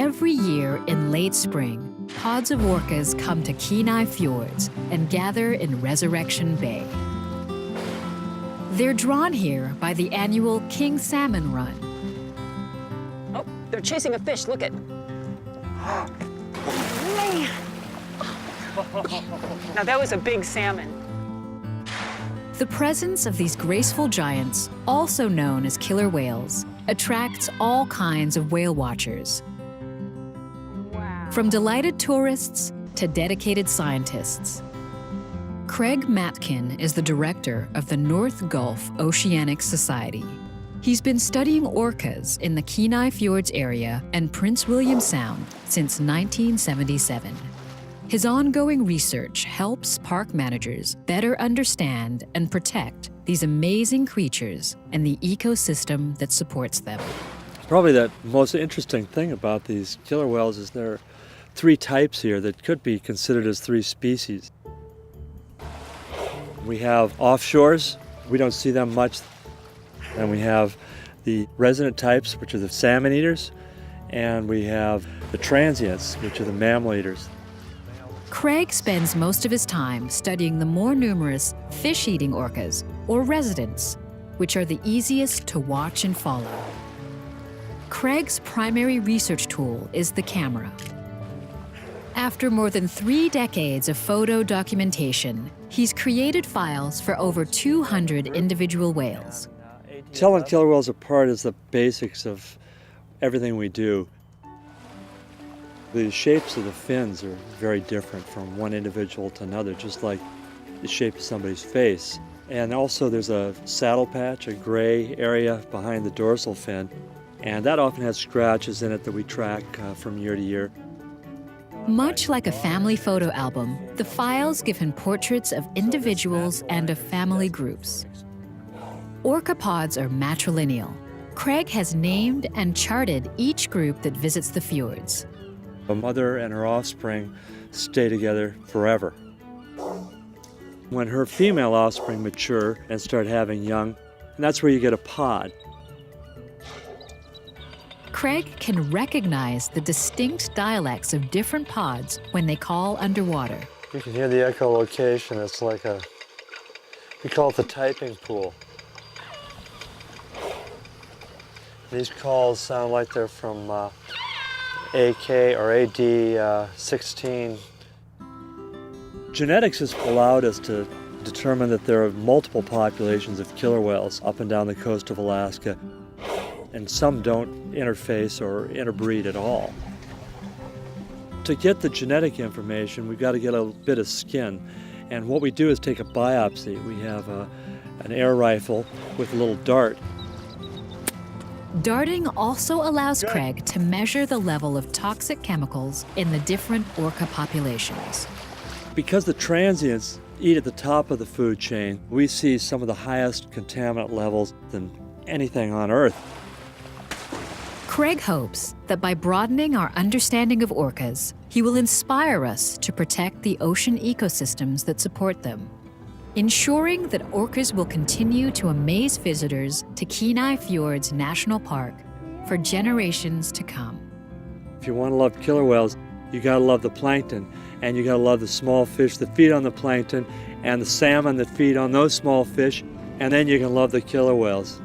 Every year in late spring, pods of orcas come to Kenai Fjords and gather in Resurrection Bay. They're drawn here by the annual King Salmon Run. Oh, they're chasing a fish, look it. Now that was a big salmon. The presence of these graceful giants, also known as killer whales, attracts all kinds of whale watchers. Wow. From delighted tourists to dedicated scientists. Craig Matkin is the director of the North Gulf Oceanic Society. He's been studying orcas in the Kenai Fjords area and Prince William Sound since 1977. His ongoing research helps park managers better understand and protect these amazing creatures and the ecosystem that supports them. Probably the most interesting thing about these killer whales is there are three types here that could be considered as three species. We have offshores, we don't see them much, and we have the resident types, which are the salmon eaters, and we have the transients, which are the mammal eaters. Craig spends most of his time studying the more numerous fish-eating orcas, or residents, which are the easiest to watch and follow. Craig's primary research tool is the camera. After more than 3 decades of photo documentation, he's created files for over 200 individual whales. Telling killer whales apart is the basics of everything we do. The shapes of the fins are very different from one individual to another, just like the shape of somebody's face. And also there's a saddle patch, a gray area behind the dorsal fin, and that often has scratches in it that we track from year to year. Much like a family photo album, the files give him portraits of individuals and of family groups. Orca pods are matrilineal. Craig has named and charted each group that visits the fjords. A mother and her offspring stay together forever. When her female offspring mature and start having young, and that's where you get a pod. Craig can recognize the distinct dialects of different pods when they call underwater. You can hear the echolocation. It's like we call it the typing pool. These calls sound like they're from AK or AD 16. Genetics has allowed us to determine that there are multiple populations of killer whales up and down the coast of Alaska, and some don't interface or interbreed at all. To get the genetic information, we've got to get a bit of skin, and what we do is take a biopsy. We have an air rifle with a little dart. Darting also allows Craig to measure the level of toxic chemicals in the different orca populations. Because the transients eat at the top of the food chain, we see some of the highest contaminant levels than anything on Earth. Craig hopes that by broadening our understanding of orcas, he will inspire us to protect the ocean ecosystems that support them, ensuring that orcas will continue to amaze visitors to Kenai Fjords National Park for generations to come. If you want to love killer whales, you got to love the plankton, and you got to love the small fish that feed on the plankton and the salmon that feed on those small fish, and then you can love the killer whales.